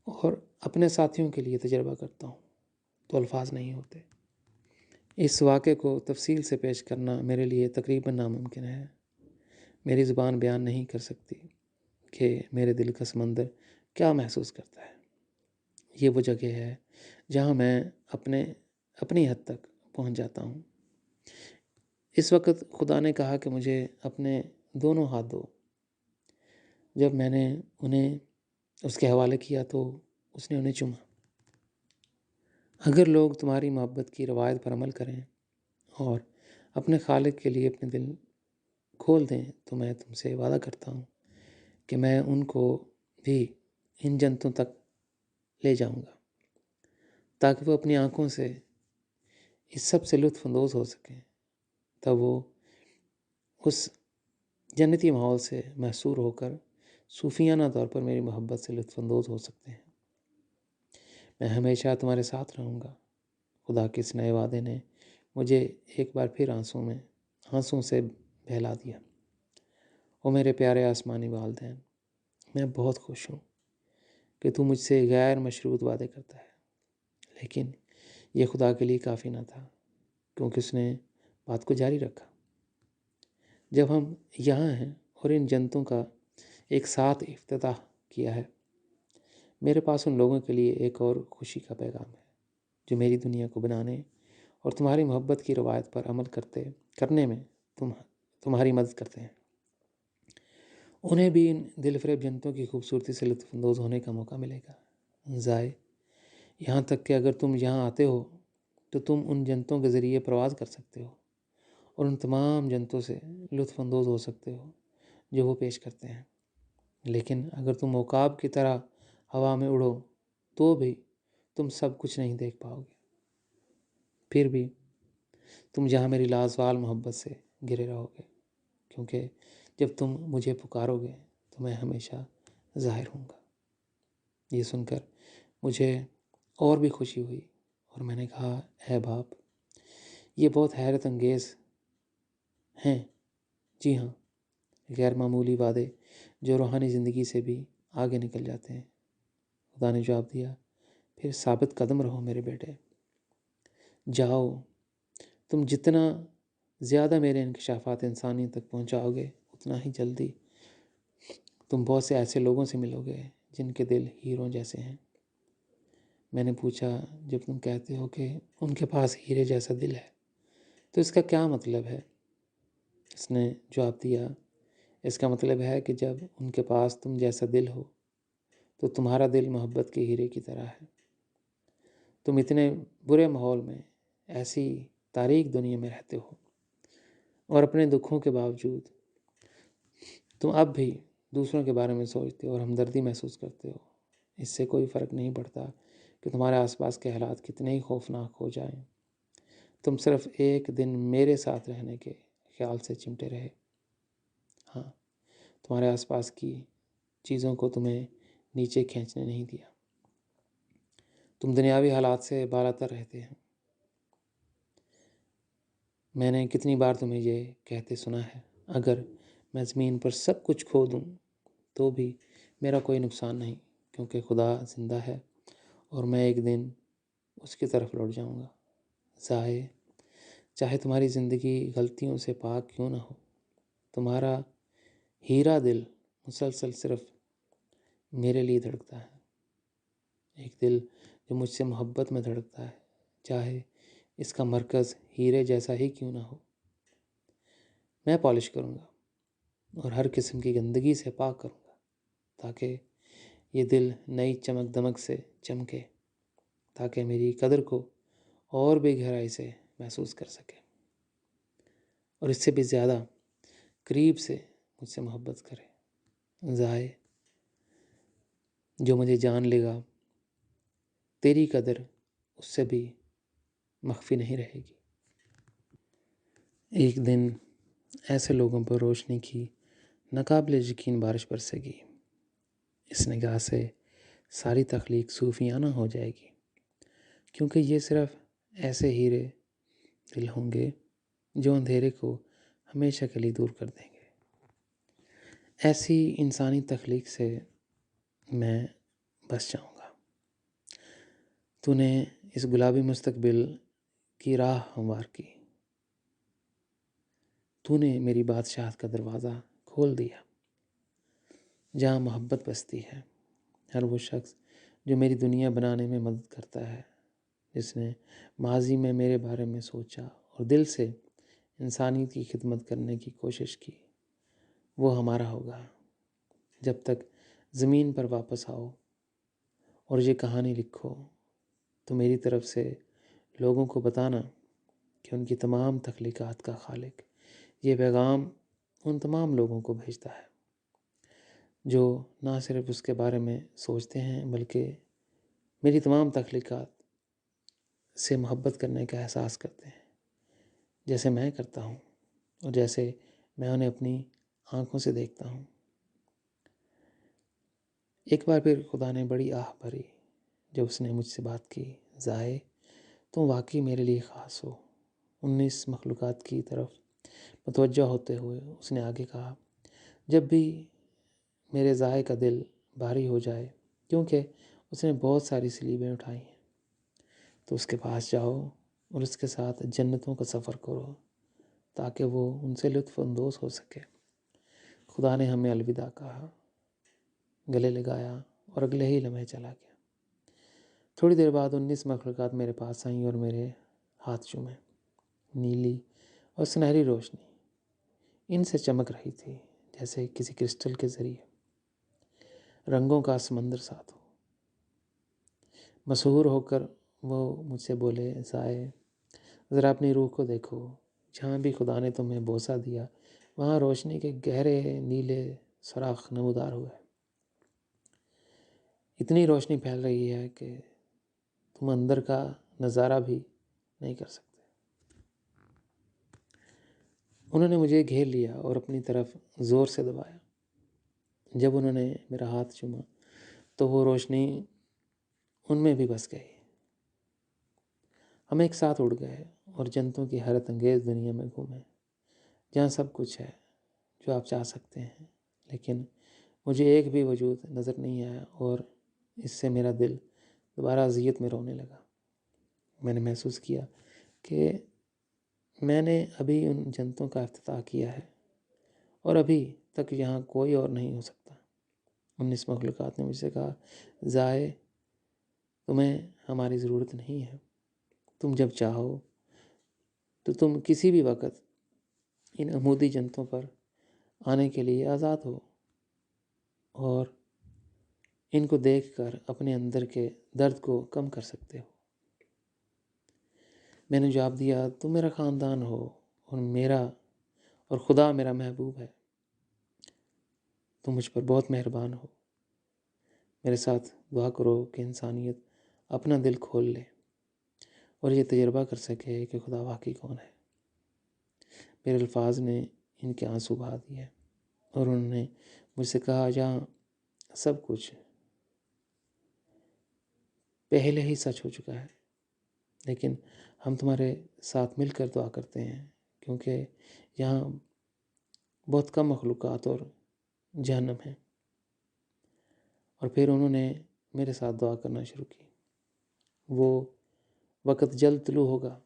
اور اپنے ساتھیوں کے لیے تجربہ کرتا ہوں، تو الفاظ نہیں ہوتے۔ اس واقعے کو تفصیل سے پیش کرنا میرے لیے تقریباً ناممکن ہے۔ میری زبان بیان نہیں کر سکتی کہ میرے دل کا سمندر کیا محسوس کرتا ہے۔ یہ وہ جگہ ہے جہاں میں اپنی حد تک پہنچ جاتا ہوں۔ اس وقت خدا نے کہا کہ مجھے اپنے دونوں ہاتھ دو۔ جب میں نے انہیں اس کے حوالے کیا تو اس نے انہیں چوما۔ اگر لوگ تمہاری محبت کی روایت پر عمل کریں اور اپنے خالق کے لیے اپنے دل کھول دیں تو میں تم سے وعدہ کرتا ہوں کہ میں ان کو بھی ان جنتوں تک لے جاؤں گا تاکہ وہ اپنی آنکھوں سے اس سب سے لطف اندوز ہو سکیں۔ تب وہ اس جنتی ماحول سے محصور ہو کر صوفیانہ طور پر میری محبت سے لطف اندوز ہو سکتے ہیں۔ میں ہمیشہ تمہارے ساتھ رہوں گا۔ خدا کے اس نئے وعدے نے مجھے ایک بار پھر آنسوں سے بہلا دیا۔ او میرے پیارے آسمانی والدین، میں بہت خوش ہوں کہ تو مجھ سے غیر مشروط وعدے کرتا ہے، لیکن یہ خدا کے لیے کافی نہ تھا، کیونکہ اس نے بات کو جاری رکھا۔ جب ہم یہاں ہیں اور ان جنتوں کا ایک ساتھ افتتاح کیا ہے، میرے پاس ان لوگوں کے لیے ایک اور خوشی کا پیغام ہے جو میری دنیا کو بنانے اور تمہاری محبت کی روایت پر عمل کرنے میں تمہاری مدد کرتے ہیں۔ انہیں بھی ان دل فریب جنتوں کی خوبصورتی سے لطف اندوز ہونے کا موقع ملے گا۔ ضائع یہاں تک کہ اگر تم یہاں آتے ہو تو تم ان جنتوں کے ذریعے پرواز کر سکتے ہو اور ان تمام جنتوں سے لطف اندوز ہو سکتے ہو جو وہ پیش کرتے ہیں۔ لیکن اگر تم عقاب کی طرح ہوا میں اڑو تو بھی تم سب کچھ نہیں دیکھ پاؤ گے۔ پھر بھی تم جہاں میری لازوال محبت سے گھرے رہو گے، کیونکہ جب تم مجھے پکارو گے تو میں ہمیشہ ظاہر ہوں گا۔ یہ سن کر مجھے اور بھی خوشی ہوئی اور میں نے کہا، اے باپ، یہ بہت حیرت انگیز ہیں۔ جی ہاں، غیر معمولی وعدے جو روحانی زندگی سے بھی آگے نکل جاتے ہیں۔ خدا نے جواب دیا، پھر ثابت قدم رہو میرے بیٹے، جاؤ، تم جتنا زیادہ میرے انکشافات انسانی تک پہنچاؤ گے اتنا ہی جلدی تم بہت سے ایسے لوگوں سے ملو گے جن کے دل ہیروں جیسے ہیں۔ میں نے پوچھا، جب تم کہتے ہو کہ ان کے پاس ہیرے جیسا دل ہے تو اس کا کیا مطلب ہے؟ اس نے جواب دیا، اس کا مطلب ہے کہ جب ان کے پاس تم جیسا دل ہو تو تمہارا دل محبت کے ہیرے کی طرح ہے۔ تم اتنے برے ماحول میں، ایسی تاریک دنیا میں رہتے ہو اور اپنے دکھوں کے باوجود تم اب بھی دوسروں کے بارے میں سوچتے ہو اور ہمدردی محسوس کرتے ہو۔ اس سے کوئی فرق نہیں پڑتا کہ تمہارے آس پاس کے حالات کتنے ہی خوفناک ہو جائیں، تم صرف ایک دن میرے ساتھ رہنے کے خیال سے چمٹے رہے۔ ہاں، تمہارے آس پاس کی چیزوں کو تمہیں نیچے کھینچنے نہیں دیا۔ تم دنیاوی حالات سے بالا تر رہتے ہیں۔ میں نے کتنی بار تمہیں یہ کہتے سنا ہے، اگر میں زمین پر سب کچھ کھو دوں تو بھی میرا کوئی نقصان نہیں، کیونکہ خدا زندہ ہے اور میں ایک دن اس کی طرف لوٹ جاؤں گا۔ ظاہر، چاہے تمہاری زندگی غلطیوں سے پاک کیوں نہ ہو، تمہارا ہیرا دل مسلسل صرف میرے لیے دھڑکتا ہے۔ ایک دل جو مجھ سے محبت میں دھڑکتا ہے، چاہے اس کا مرکز ہیرے جیسا ہی کیوں نہ ہو، میں پالش کروں گا اور ہر قسم کی گندگی سے پاک کروں گا، تاکہ یہ دل نئی چمک دمک سے چمکے، تاکہ میری قدر کو اور بھی گہرائی سے محسوس کر سکے اور اس سے بھی زیادہ قریب سے مجھ سے محبت کرے۔ ضائع، جو مجھے جان لے گا، تیری قدر اس سے بھی مخفی نہیں رہے گی۔ ایک دن ایسے لوگوں پر روشنی کی ناقابل یقین بارش برسے گی، اس نگاہ سے ساری تخلیق صوفیانہ ہو جائے گی، کیونکہ یہ صرف ایسے ہیرے دل ہوں گے جو اندھیرے کو ہمیشہ کے لیے دور کر دیں گے۔ ایسی انسانی تخلیق سے میں بس جاؤں گا۔ تو نے اس گلابی مستقبل کی راہ ہموار کی، تو نے میری بادشاہت کا دروازہ کھول دیا، جہاں محبت بستی ہے۔ ہر وہ شخص جو میری دنیا بنانے میں مدد کرتا ہے، جس نے ماضی میں میرے بارے میں سوچا اور دل سے انسانیت کی خدمت کرنے کی کوشش کی، وہ ہمارا ہوگا۔ جب تک زمین پر واپس آؤ اور یہ کہانی لکھو تو میری طرف سے لوگوں کو بتانا کہ ان کی تمام تخلیقات کا خالق یہ پیغام ان تمام لوگوں کو بھیجتا ہے جو نہ صرف اس کے بارے میں سوچتے ہیں بلکہ میری تمام تخلیقات سے محبت کرنے کا احساس کرتے ہیں، جیسے میں کرتا ہوں اور جیسے میں انہیں اپنی آنکھوں سے دیکھتا ہوں۔ ایک بار پھر خدا نے بڑی آہ بھری جب اس نے مجھ سے بات کی، ضائع، تم واقعی میرے لیے خاص ہو۔ 19 مخلوقات کی طرف متوجہ ہوتے ہوئے اس نے آگے کہا، جب بھی میرے ضائع کا دل بھاری ہو جائے، کیونکہ اس نے بہت ساری صلیبیں اٹھائی ہیں، تو اس کے پاس جاؤ اور اس کے ساتھ جنتوں کا سفر کرو تاکہ وہ ان سے لطف اندوز ہو سکے۔ خدا نے ہمیں الوداع کہا، گلے لگایا اور اگلے ہی لمحے چلا گیا۔ تھوڑی دیر بعد 19 مخلوقات میرے پاس آئیں اور میرے ہاتھ چومے۔ نیلی اور سنہری روشنی ان سے چمک رہی تھی، جیسے کسی کرسٹل کے ذریعے رنگوں کا سمندر ساتھ ہو۔ مسحور ہو کر وہ مجھ سے بولے، ضائع، ذرا اپنی روح کو دیکھو، جہاں بھی خدا نے تمہیں بوسہ دیا وہاں روشنی کے گہرے نیلے سوراخ نمودار ہوئے۔ اتنی روشنی پھیل رہی ہے کہ تم اندر کا نظارہ بھی نہیں کر سکتے۔ انہوں نے مجھے گھیر لیا اور اپنی طرف زور سے دبایا۔ جب انہوں نے میرا ہاتھ چوما تو وہ روشنی ان میں بھی بس گئی۔ ہم ایک ساتھ اڑ گئے اور جنتوں کی حیرت انگیز دنیا میں گھومے، جہاں سب کچھ ہے جو آپ چاہ سکتے ہیں، لیکن مجھے ایک بھی وجود نظر نہیں آیا، اور اس سے میرا دل دوبارہ اذیت میں رونے لگا۔ میں نے محسوس کیا کہ میں نے ابھی ان جنتوں کا افتتاح کیا ہے اور ابھی تک یہاں کوئی اور نہیں ہو سکتا۔ 19 مخلوقات نے مجھ سے کہا، ضائع، تمہیں ہماری ضرورت نہیں ہے۔ تم جب چاہو تو تم کسی بھی وقت ان عمودی جنتوں پر آنے کے لیے آزاد ہو اور ان کو دیکھ کر اپنے اندر کے درد کو کم کر سکتے ہو۔ میں نے جواب دیا، تم میرا خاندان ہو اور خدا میرا محبوب ہے۔ تم مجھ پر بہت مہربان ہو۔ میرے ساتھ دعا کرو کہ انسانیت اپنا دل کھول لے اور یہ تجربہ کر سکے کہ خدا واقعی کون ہے۔ میرے الفاظ نے ان کے آنسو بہا دیے اور انہوں نے مجھ سے کہا، جہاں سب کچھ پہلے ہی سچ ہو چکا ہے، لیکن ہم تمہارے ساتھ مل کر دعا کرتے ہیں کیونکہ یہاں بہت کم مخلوقات اور جہنم ہے۔ اور پھر انہوں نے میرے ساتھ دعا کرنا شروع کی۔ وہ وقت جلد طلوع ہوگا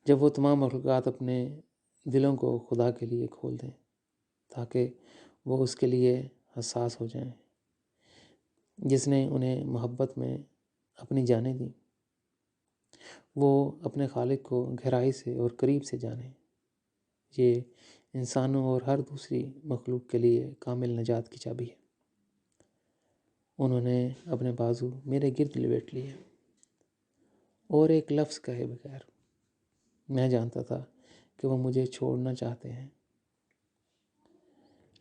جب وہ تمام مخلوقات اپنے دلوں کو خدا کے لیے کھول دیں تاکہ وہ اس کے لیے حساس ہو جائیں، جس نے انہیں محبت میں اپنی جانیں دیں۔ وہ اپنے خالق کو گہرائی سے اور قریب سے جانیں۔ یہ انسانوں اور ہر دوسری مخلوق کے لیے کامل نجات کی چابی ہے۔ انہوں نے اپنے بازو میرے گرد لپیٹ لیے اور ایک لفظ کہے بغیر، میں جانتا تھا کہ وہ مجھے چھوڑنا چاہتے ہیں،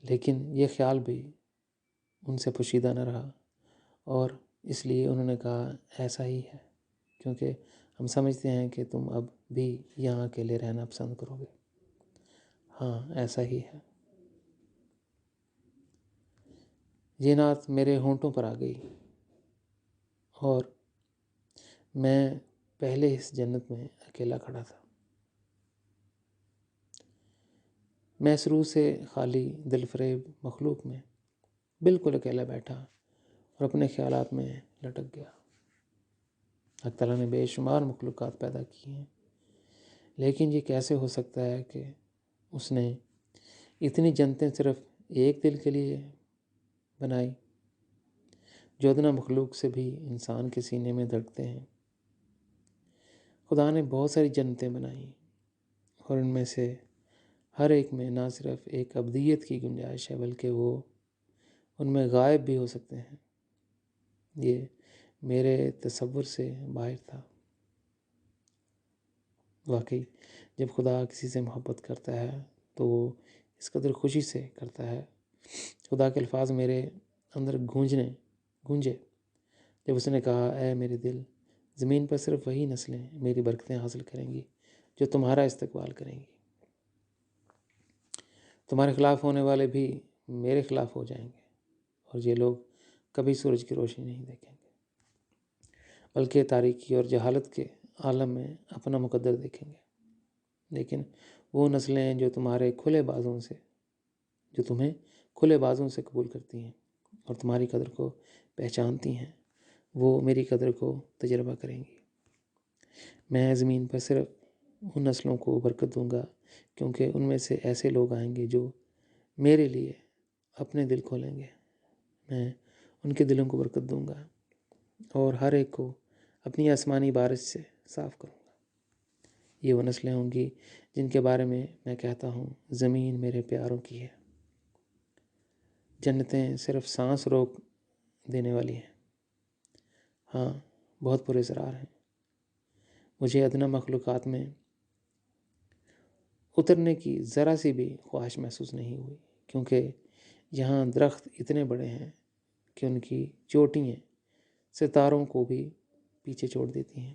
لیکن یہ خیال بھی ان سے پوشیدہ نہ رہا، اور اس لیے انہوں نے کہا، ایسا ہی ہے، کیونکہ ہم سمجھتے ہیں کہ تم اب بھی یہاں اکیلے رہنا پسند کرو گے۔ ہاں، ایسا ہی ہے۔ یہ نعت میرے ہونٹوں پر آ گئی اور میں پہلے اس جنت میں اکیلا کھڑا تھا۔ میں اس روح سے خالی دل فریب مخلوق میں بالکل اکیلا بیٹھا اور اپنے خیالات میں لٹک گیا۔ اللہ تعالیٰ نے بے شمار مخلوقات پیدا کی ہیں، لیکن یہ کیسے ہو سکتا ہے کہ اس نے اتنی جنتیں صرف ایک دل کے لیے بنائی جو ادنا مخلوق سے بھی انسان کے سینے میں دھڑکتے ہیں۔ خدا نے بہت ساری جنتیں بنائیں اور ان میں سے ہر ایک میں نہ صرف ایک ابدیت کی گنجائش ہے بلکہ وہ ان میں غائب بھی ہو سکتے ہیں۔ یہ میرے تصور سے باہر تھا۔ واقعی جب خدا کسی سے محبت کرتا ہے تو وہ اس قدر خوشی سے کرتا ہے۔ خدا کے الفاظ میرے اندر گونجے جب اس نے کہا، اے میرے دل، زمین پر صرف وہی نسلیں میری برکتیں حاصل کریں گی جو تمہارا استقبال کریں گی۔ تمہارے خلاف ہونے والے بھی میرے خلاف ہو جائیں گے، اور یہ لوگ کبھی سورج کی روشنی نہیں دیکھیں گے بلکہ تاریکی اور جہالت کے عالم میں اپنا مقدر دیکھیں گے۔ لیکن وہ نسلیں جو تمہیں کھلے بازوں سے قبول کرتی ہیں اور تمہاری قدر کو پہچانتی ہیں، وہ میری قدر کو تجربہ کریں گی۔ میں زمین پر صرف ان نسلوں کو برکت دوں گا کیونکہ ان میں سے ایسے لوگ آئیں گے جو میرے لیے اپنے دل کھولیں گے۔ میں ان کے دلوں کو برکت دوں گا اور ہر ایک کو اپنی آسمانی بارش سے صاف کروں گا۔ یہ وہ نسلیں ہوں گی جن کے بارے میں میں کہتا ہوں، زمین میرے پیاروں کی ہے۔ جنتیں صرف سانس روک دینے والی ہیں، ہاں، بہت پراسرار ہیں۔ مجھے ادنا مخلوقات میں اترنے کی ذرا سی بھی خواہش محسوس نہیں ہوئی، کیونکہ یہاں درخت اتنے بڑے ہیں کہ ان کی چوٹیاں ستاروں کو بھی پیچھے چھوڑ دیتی ہیں۔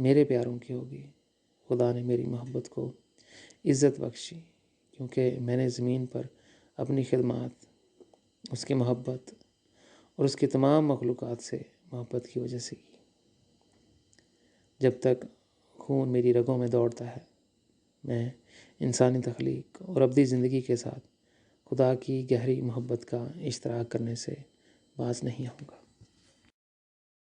میرے پیاروں کی ہوگی۔ خدا نے میری محبت کو عزت بخشی کیونکہ میں نے زمین پر اپنی خدمات اس کی محبت اور اس کی تمام مخلوقات سے محبت کی وجہ سے کی۔ جب تک خون میری رگوں میں دوڑتا ہے میں انسانی تخلیق اور ابدی زندگی کے ساتھ خدا کی گہری محبت کا اشتراک کرنے سے باز نہیں آؤں گا۔